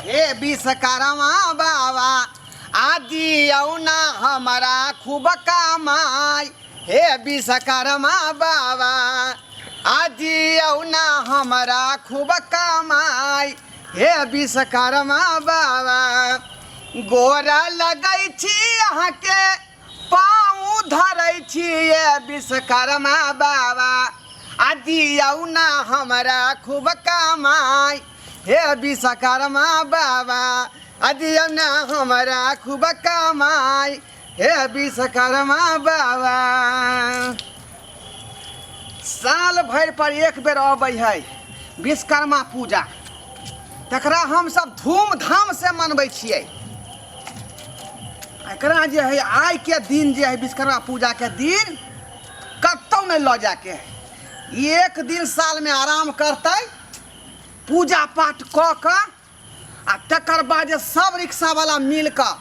हे विश्वकर्मा बाबा आदि औना हमारा खूब कमाई। हे विश्वकर्मा बाबा आदि औना हमारा खूब कमाई। हे विश्वकर्मा बाबा गोरा लगै छी अहाँ के पाँव धरै छी। हे विश्वकर्मा बाबा आदि औना हमारा खूब कमाई। हे विश्वकर्मा बाबा आदि औना हमारा खूब कमाई। हे विश्वकर्मा बाबा साल भरि पर एक बेर अबै है विश्वकर्मा पूजा, तकरा हम सब धूमधाम से मनबै छियै। एकरा जे है आइ के दिन जे है विश्वकर्मा पूजा के दिन कतौ नहीं लऽ जाके है। एक दिन साल में आराम करतै, पूजा पाठ कऽ कऽ आ तकर बाद जे सब रिक्शा वाला मिल कऽ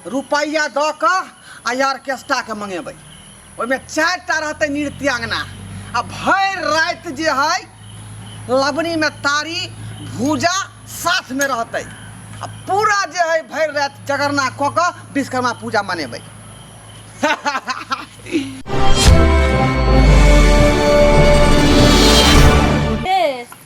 रुपैआ दऽ कऽ आ ऑर्केस्ट्रा के मंगेबै। ओहिमे 4टा रहतै नृत्यांगना आ भरि राति जे है लबनी में तारी भूजा साथ में रहतै आ पूरा जे है भरि राति जगरना कऽ कऽ विश्वकर्मा पूजा मनेबै।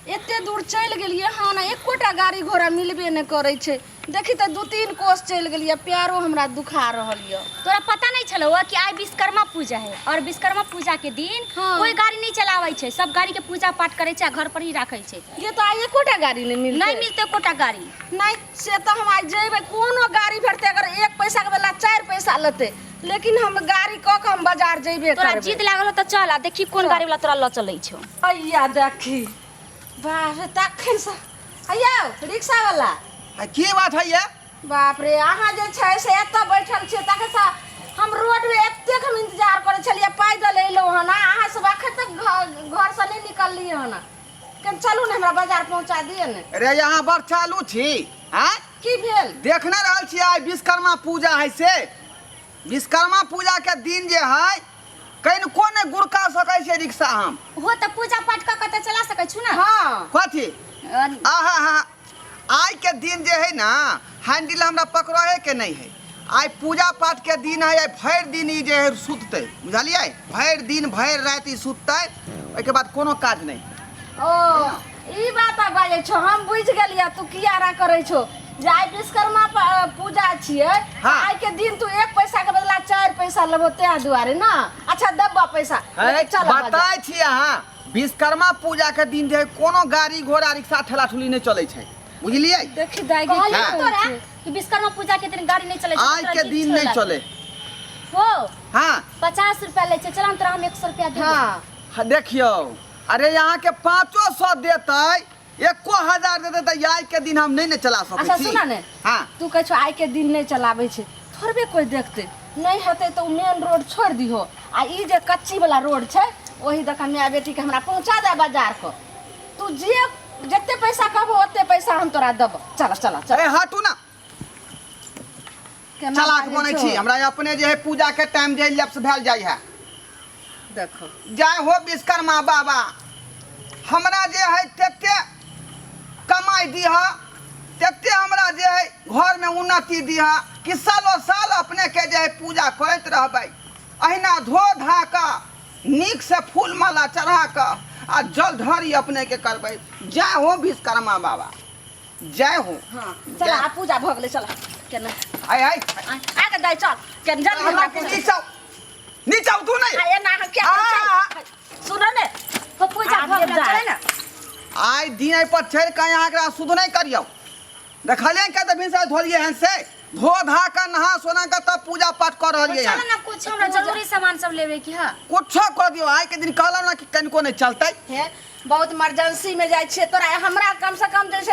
एते दूर चल गेलिए हाँ ना एकोटा गाड़ी घोड़ा मिलबे नहीं करे छे। देखी तो 2-3 कोस चल गेलिए, पैरों हमरा दुखा रहल य। तोरा पता नहीं चलो कि आज विश्वकर्मा पूजा है और विश्वकर्मा पूजा के दिन कोई गाड़ी नहीं चलावे छे, सब गाड़ी के पूजा पाठ करे छे, घर पर ही रखे छे। ये तो आज एकोटा गाड़ी नहीं मिलते, नहीं मिलते कोटा गाड़ी नहीं से तो हम आज जेबे कोनो गाड़ी भेटते अगर 1 पैसा के बदला 4 पैसा लेते, लेकिन हम गाड़ी क के हम बाजार जेबे तोरा जिद लागल तो चल आ देखी कौन गाड़ी वाला तोरा ल चलै छो। अय्या देखी बाप रे तखन से अय्या रिक्शा वाला की बात है ये? बाप रे अहाँ जे छै से एत बैठल छियै तखन से हम रोड में एतेक हम इंतजार करे छलिए, पैदल एलो हन अहाँ सब अखन तक घर से नहीं निकललिए हन। कन चलू ने हमरा बाजार पहुंचा दिए ने। अरे यहाँ बर चालू छी हैं? की भेल? देखने रहल छी आइ विश्वकर्मा पूजा है से। विश्वकर्मा पूजा के दिन जे है कहीं कोने गुड़का सकै छै रिक्शा हम हो तो पूजा पाठ क के चला सकै छु ना। हाँ कथी आहा हा आइ के दिन जे है ना हैंडल हमरा पकड़े के नहीं है। आइ पूजा पाठ के दिन है, आइ भरि दिन ई जे है सुतते, बुझलिए? भरि दिन भरि राति ई सुतते, ओइ के बाद कोनो काज नहीं। ओ ई बात बाजे छो, हम बुझ गेलिए तू कियारा करे छो। जे आइ विश्वकर्मा पूजा छिए, हाँ। आइ के दिन तू 1 पैसा के बदला 4 पैसा लेबो ते दुआरे ना। अच्छा दब्बा पैसा चल बताय छी अहाँ विश्वकर्मा पूजा के दिन जे है कोनो गाड़ी घोड़ा रिक्शा ठेला ठुली नहीं चलै छै, बुझलिए? देखी दाई कहली हाँ। तोरा कि विश्वकर्मा पूजा के दिन गाड़ी नहीं चले छे, आइ के दिन नहीं चले। हो हाँ 50 रुपया ले छे, चल हम तोरा हम 100 रुपया देबो। हाँ देखियो अरे यहाँ के 500 देते 1000 दे देते, आइ के दिन हम नहीं चला सकै छी। अच्छा सुना ने हाँ तू कह छो आइ के दिन नहीं चलावे छे, थोड़बे कोई देखते नहीं होते तो मेन रोड छोड़ दिहो आ ई जे कच्ची वाला रोड छे वही दका मियां बेटी के हमरा पहुंचा दे बाजार को। तू जे जत्ते पैसा कहबो ओत्ते पैसा हम तोरा देब। चल चल चल अरे हटू ना, चलाक बनै छी। हमरा अपने जे है पूजा के टाइम जे लैप्स भेल जाय है। देखो जय हो विश्वकर्मा बाबा, हमरा जे है तते कमाई दीहा, तते हमरा जे है घर में उन्नति दीहा कि सालों साल अपने के जे है पूजा करत रहबै। अहिना धो धा का नीक से फूल माला चढ़ा का आ जल ढारी अपने के करबै। जय हो विश्वकर्मा बाबा, जय हो। हां चल आ पूजा भ गेलै। चल केना आय आय आ के दाई चल केन जल्दी हमरा पूजा नीचे तू नहीं आ एना हम क्या सुन ने हो पूजा भ गेल चले ना। आइ दिन पर चढ़ के यहाँ के शुद्ध नहीं करियो। देखलिए क्या तो से धोलिए हैं से धो धा कर नहा सोना का तब पूजा पाठ कर रही है। चल ना कुछ हमरा जरूरी सामान सब लेवे की। हां कुछ कर दियो। आइ के दिन कहला ना कि कनको नहीं चलते है, बहुत इमरजेंसी में जाय छे तोरा हमरा कम से कम जैसे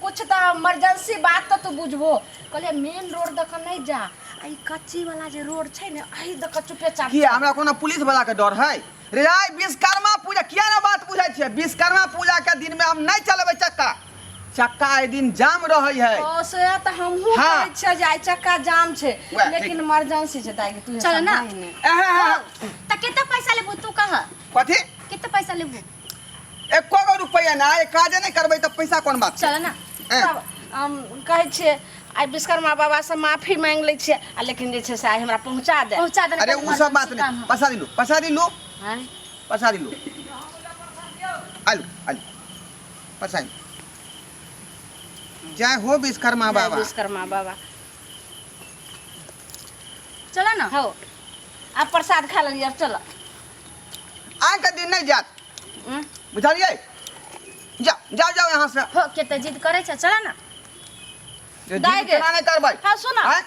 कुछ तो इमरजेंसी बात तो तू बुझबो। कहले मेन रोड दक नहीं जा, आई कच्ची वाला जे रोड छे ने आई दक चुपे चाप कि हमरा कोनो पुलिस वाला के डर है रे? आइ विश्वकर्मा पूजा किया ना बात बुझाई छे। विश्वकर्मा पूजा के दिन में हम नहीं चलेबै चक्का, चक्का ए दिन जाम रही है। ओ से त हमहु हाँ। कहै छे जाय चक्का जाम छे, लेकिन इमरजेंसी छे दाई तू चल ना। त कितना पैसा लेबू तू कह? कथी कितना पैसा लेबू? एको रुपया ना, एक काज नहीं करबै त पैसा कोन बात? चल ना कहै छियै आइ विश्वकर्मा बाबा से माफी मांग लै छियै आ लेकिन जे छै से आइ हमरा पहुँचा दे। पहुँचा देना। अरे वो सब बात नहीं, पसारी लो हैं? पसारी लो आलू आलू पसारी। जय हो विश्वकर्मा बाबा। विश्वकर्मा बाबा चलो ना। हो आप प्रसाद खा लिया चलो। आए का दिन नहीं जात हम्म? बुझलिए। जाओ जाओ जाओ यहाँ से। हो के तो जिद करे छे, चलो ना। दाय गे। नहीं करबै। हाँ सुना हैं?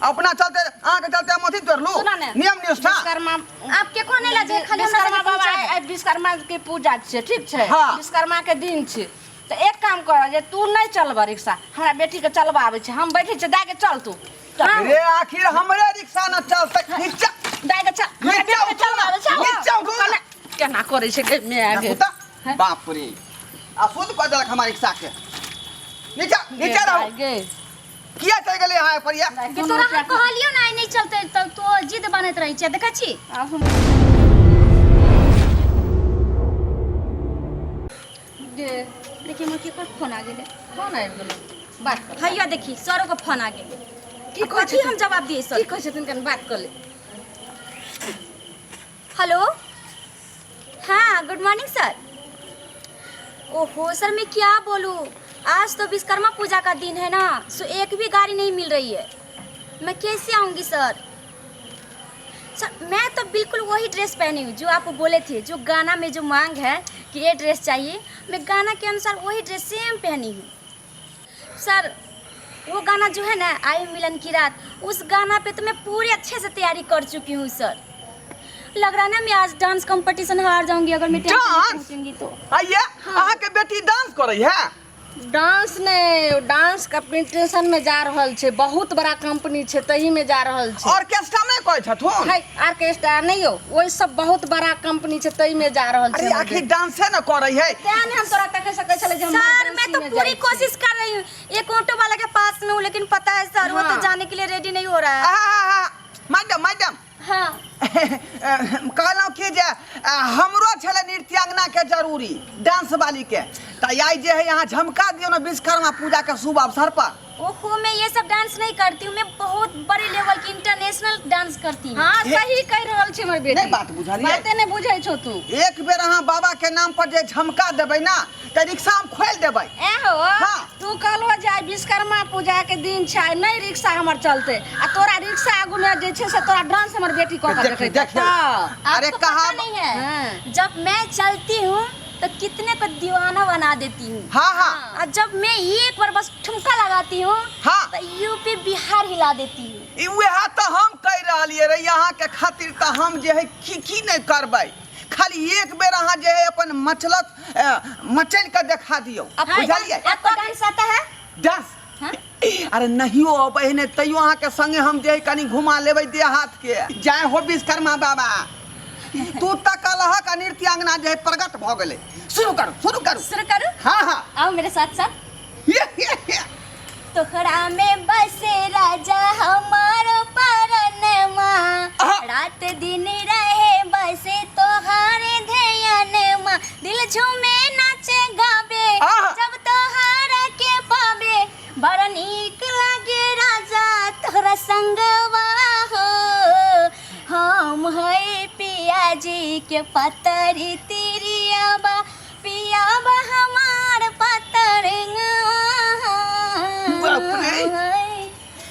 अपना चलते आके चलते मथी तोड़ लू। सुना ने नियम निष्ठा। विश्वकर्मा आप के को नहीं लाजे, खाली हमरा विश्वकर्मा सबके बाबा पहुँचा दे। आइ विश्वकर्मा के पूजा छै ठीक छै। हाँ। विश्वकर्मा के दिन छै तो एक काम कर जे तू नहीं चलबा रिक्शा हमरा बेटी के चलबा आबै छै हम बैठे छै दाय के चल तू। हाँ। रे आखिर हमरे रिक्शा न चलते नीचा दाय के चल हमरा नीचा बेटी के चलबा आबै छै नीचा उठो ना। केना करे छै के मैं आगे। कुत्ता बाप रे आ शुद्ध कर देलक हमारे रिक्शा के। नीचा नीचा रहो। गे किया चल गेले यहाँ पर या कि तोरा हम कहलियो ना नहीं चलते तब तो जिद बनत रही छे, देखा छी। गे देखिए मोर के पर फोन आ गेले। कौन आबि गेलै बात कर। भैया देखी सरो के फोन आ गेले। की अब कथी हम जवाब दिए की सर? कहै छथिन कनि बात कर ले। हेलो हाँ गुड मॉर्निंग सर। ओहो सर मैं क्या बोलूँ, आज तो विश्वकर्मा पूजा का दिन है ना, सो एक भी गाड़ी नहीं मिल रही है। मैं कैसे आऊँगी सर? सर मैं तो बिल्कुल वही ड्रेस पहनी हूँ जो आप बोले थे, जो गाना में जो मांग है कि ये ड्रेस चाहिए, मैं गाना के अनुसार वही ड्रेस सेम पहनी हूँ सर। वो गाना जो है ना आई मिलन की रात, उस गाना पे तो मैं पूरी अच्छे से तैयारी कर चुकी हूँ सर। लग रहा है ना मैं आज डांस कंपटीशन हार जाऊंगी अगर मैं टेंशन में डांस? पहुंचूंगी तो। आइए अहाँ के बेटी डांस करे है। डांस ने डांस कंपटीशन में जा रहल छै, बहुत बड़ा कंपनी छै तही में जा रहल छै। ऑर्केस्ट्रा में कहै छथुन। है ऑर्केस्ट्रा नहीं हो वही सब बहुत बड़ा कंपनी छै तही में जा रहल अरे छै। आखिर डांसे न करे है। त्याने हम तोरा तक सकै छले जे हम सर मैं तो emergency में पूरी जाइ छी। कोशिश कर रही हूँ, एक ऑटो वाला के पास में हूँ, लेकिन पता है सर वो तो हाँ। जाने के लिए रेडी नहीं हो रहा है। मैडम मैडम हाँ कहलौं कि जे हमरो छले नृत्यांगना के जरूरी डांस वाली के त आई जे है यहाँ झमका दियो ना विश्वकर्मा पूजा के शुभ अवसर पर। ओहो मैं ये सब डांस नहीं करती हूँ, मैं बहुत बड़े लेवल की इंटरनेशनल डांस करती हूँ। हाँ सही कह रहल छै हमर बेटी। नहीं बात बुझलियै। बाते नहीं बुझै छौ तू। एक बेर अहाँ बाबा के नाम पर जे झमका देबै ना त रिक्शा हम खोल देबै। ए हो हाँ। तू कहलो जाय विश्वकर्मा पूजा के दिन छै नहीं रिक्शा हमर चलते आ तोरा रिक्शा आगू में जे छै से तोरा डांस हमर बेटी कह के देखै देखिए। अरे आपको कहा पता नहीं है, हाँ। जब मैं चलती हूँ तो कितने को दीवाना बना देती हूँ। हाँ हाँ और जब मैं एक बार बस ठुमका लगाती हूँ हाँ। तो यूपी बिहार हिला देती हूँ। वह तो हम कह रहिए रे यहाँ के खातिर तो हम जे है की नहीं करबै, खाली एक बेर अहाँ जे है अपन मचल के देखा दियो। बुझलिए? आपको डांस आता है? डांस हाँ? अरे नहीं हो बहने तैयो अहाँ के संगे हम जे है कनी घुमा लेबै देहात के। जय हो विश्वकर्मा बाबा। तू तक कलह का नृत्यांगना जे है प्रकट भ गेलै। शुरू करू शुरू करू। शुरू करूँ? हाँ हाँ आओ मेरे साथ साथ। तोहरा में बसे राजा हमारो परनमा, रात दिन रहे बसे तोहारे ध्यानमा, दिल झूमे नाचे गावे जब तोहारा के पावे, बड़ा नीक लागे राजा तोहरा संगवा हो। हम है पिया जी के पतरी तिरियाबा, पियाबा हमार पतरंगा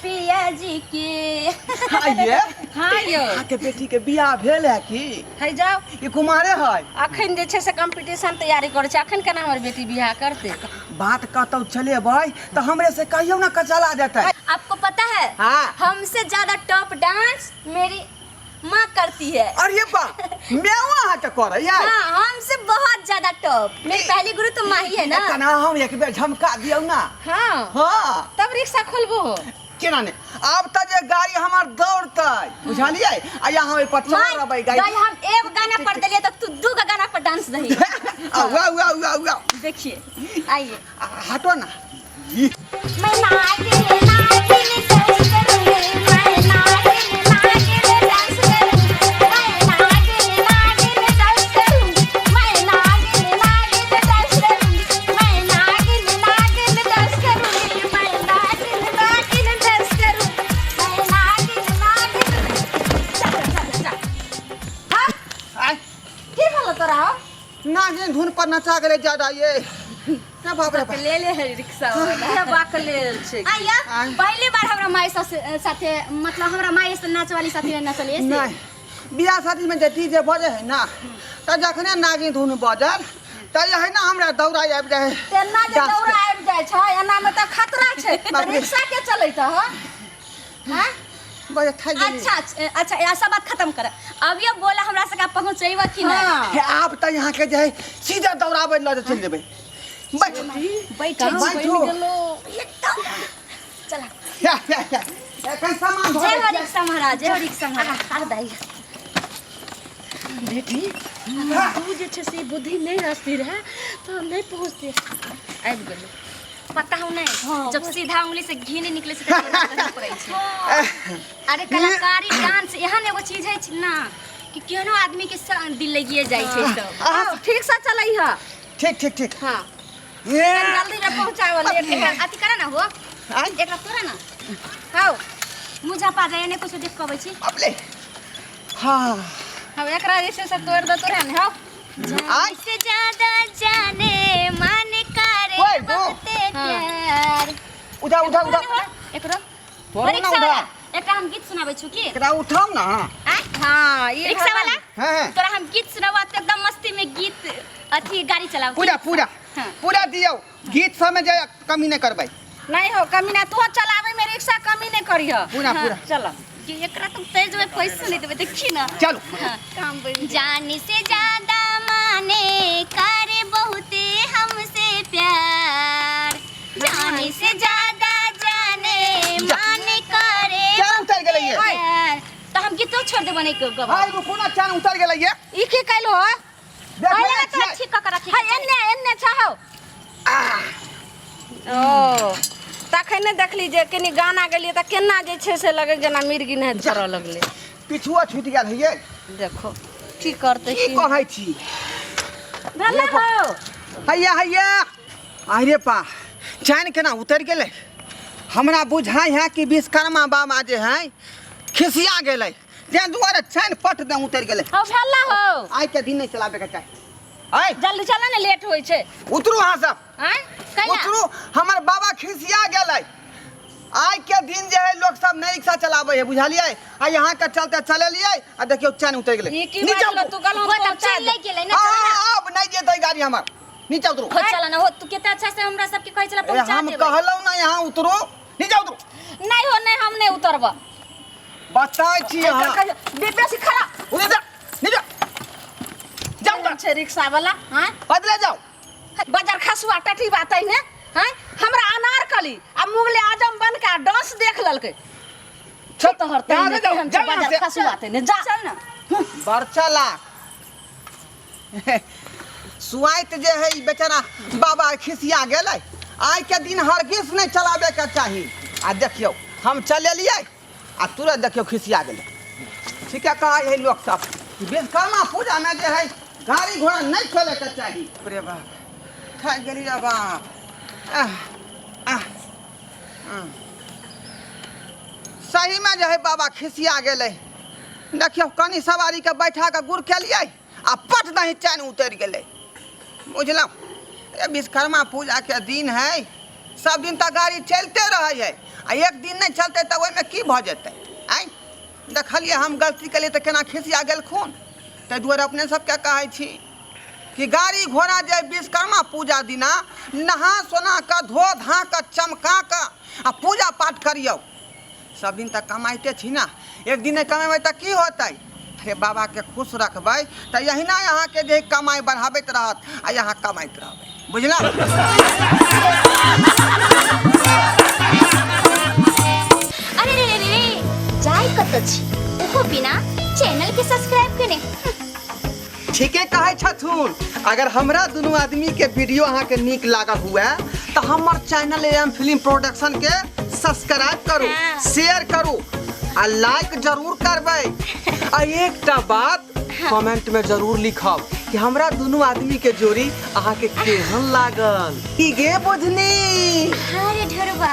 पिया जी के। आइए हाँ यो के बेटी के बियाह भेल है की? है जाओ ये कुमारे है। अखन जे छै से कंपटीशन तैयारी करे छै, अखन केना हमर बेटी बियाह करते। बात कहतौ चलेबै तो हमरे से कहियो ना कचला देतै। आपको पता है हाँ। हमसे ज्यादा टॉप डांस मेरी माँ करती है। अरे बा मैं वहाँ के करे यार। हाँ हमसे बहुत ज्यादा टॉप, मेरी पहली गुरु तो माँ ही है ना। कना हम एक बेर झमका दियौ ना। हाँ हाँ तब रिक्शा खोलबो। केना ने अब त जे गाड़ी हमार दौड़तै बुझलियै आ यहाँ पर चढ़ रहबै गाड़ी। गाड़ी हम एक गाना पर देलिए तो तू दू गाना पर डांस दही। वाह देखिए आइए। हटो ना। मैं नागिन नागिन डांस करूंगी, मैं नागिन नागिन डांस करूंगी, मैं नागिन नागिन डांस करूंगी, मैं नागिन नागिन डांस करूंगी, मैं नागिन नागिन डांस करूंगी, नचा गले ज्यादा ये क्या बाप रे बाप। ले ले है रिक्शा वाला बाक ले छै आया पहली बार हमरा माई साथे मतलब हमरा माई से नाच वाली साथी नचले से नहीं बियाह शादी में जे डीजे बजे है ना त जखने नागिन धुन बजल त यही ना हमरा दौड़ा आबि जाए तेना जे दौड़ा आबि जाय छै एना में त खतरा छै रिक्शा के चलैत ह हैं बजे थाक गेली। अच्छा ऐसा बात खत्म कर अब ये बोला हमरा से का पहुंचेबा कि ना हे आप त यहाँ के जे है सीधा दौड़ाबे ल चल जेबै बैठ बैठे बैठो एकदम चला या कहीं सामान धो जय हो रिक्शा महाराज जय हो रिक्शा महाराज हर दाई बेटी तू जे छै से बुद्धि नहीं रस्ती रहे तो हम नहीं पहुंचते आबि गेलो पता हो नहीं जब सीधा उंगली से घी नहीं निकले से तो करना पड़ै छै अरे कलाकारी डांस एहन एगो चीज है ना कि केनो आदमी के दिल लगिए जाय छै सब ठीक से चलै ह ठीक ठीक ठीक हां ये जल्दी में पहुंचाओ लेट अति करे ना हो एकरा तोरा ना हाउ मुझा पा जाए ने कुछ देख कबै छी अपले हाँ हम एकरा जैसे से तोड़ दे तोरे ने हाउ आज से ज्यादा जाने मन करे ओए, दो। बहुते प्यार उठा उठा उठा एकरो तोरो ना रिक्शा उठा वाला एकरा हम गीत सुनाबै छु की एकरा उठाओ ना हां ये रिक्शा वाला हैं तोरा हम गीत सुनावा त एकदम मस्ती में गीत अथी गाड़ी चलाओ पूरा पूरा हाँ। पूरा दियो गीत समय जाए कमी नहीं करबै नहीं हो कमी ना तू चलावे में रिक्शा कमी नहीं करियो पूरा पूरा चलो कि एकरा तुम तेज में पैसे नहीं देबे देखी ना चलो हाँ। काम बन जाने से ज्यादा माने करे बहुते हमसे प्यार जाने से ज्यादा जाने माने करे चान उतर गेलै ये प्यार तो हम गीतो छोड़ देबो नहीं को गवा भाई वो कोना चान उतर गेलै ये ई की कैलो हो देख पहले ले तो अच्छी का रखी हाय एन्ने छहो ओ तखने देखली जे कनी गाना गेलिए त केना जे छै से लगे जेना मिर्गी नहीं चरऽ लगले पिछुआ छूट गेल है ये देखो की करते की कहै छी भेले हो हैया हैया अरे पा चान केना उतर गेलै हमरा बुझाइ है कि विश्वकर्मा बाबा जे है खिसिया गेलै तें दुआरे चान पट दे उतर गेलै हो भेले हो आइ के दिन नहीं चलाबे के चाही आइ जल्दी चला ने लेट होय छै उतरू अहाँ सब हैं उतरू हमर बाबा खिसिया गेलै आइ के दिन जे है लोग सब नई रिक्शा चलाबे है बुझलियै आ यहाँ के चलते चलेलियै आ देखियो चैन उतर गेलै ई की बात तू गल हम वो तब पहुंचा चल दे ले गेलै ना चला ना अब नहीं जेतै गाड़ी हमर नीचे उतरू हो चला ना हो तू कितना अच्छा से हमरा सबके कहै चला पहुंचा हम देबे कहलौ ना यहाँ उतरू नीचे उतरू नहीं हो नहीं हम नहीं उतरब बताइ छी अहाँ डिब्बे से खड़ा उधर जा नीचे जाओ जाऊ छै रिक्शा वाला हैं बदले जाओ बाजार खसुआ टटी बात है ने हैं हमरा अनारकली आ मुगले आजम बन के डांस देख ललकै छतहर ते जाओ, जाओ, हम जाओ यहाँ बाजार से। खसुआ ते ने जा चल ना बरचा लाख सुआइत जे है ई बेचारा बाबा खिसिया गेलै आइ के दिन हरगिज नहीं चलाबे के चाही आ देखियो हम चलेलियै आ तुरंत देखियो खिसिया गेलै ठीक है कहा है लोग सब विश्वकर्मा पूजा में जे है गाड़ी घोड़ा नहीं चले के चाही अरे बाप खा गेली रे बाप सही में जे है बाबा खिसिया गेलै देखियो कनी सवारी के बैठा के गुड़ केलियै आ पट दही चैन उतर गेलै बुझलौ ये विश्वकर्मा पूजा के दिन है सब दिन तक गाड़ी चलते रहे है आ एक दिन नहीं चलते तो ओहिमे की भ जेतै आइ देखलियै हम गलती केलियै तऽ केना खिसिया गेलखुन ताहि दुआरे अपने सबके कहै छी कि गाड़ी घोड़ा जे विश्वकर्मा पूजा दिना नहा सोना के धो धा के चमका के आ पूजा पाठ करियौ सब दिन तक कमाइते छी ना एक दिन नहीं कमेबै तऽ की होतै अरे बाबा के खुश रखबै तऽ यहिना यहाँ के जे कमाई बढ़ाबैत रहत आ यहाँ कमाइत रहबै बुझलौ अरे रे रे रे जाय कत छी ओहो बिना चैनल के सब्सक्राइब करे ठीके कहै छथुन अगर हमरा दुनू आदमी के वीडियो अहाँ के नीक लागल हुए तऽ हमर चैनल एम फिल्म प्रोडक्शन के सब्सक्राइब करू हाँ। शेयर करू आ लाइक जरूर करबै आ एकटा बात कमेंट में जरूर लिखब कि हमरा दुनू आदमी के जोड़ी अहाँ के केहन लागल की गे बुझनी अरे ढरबा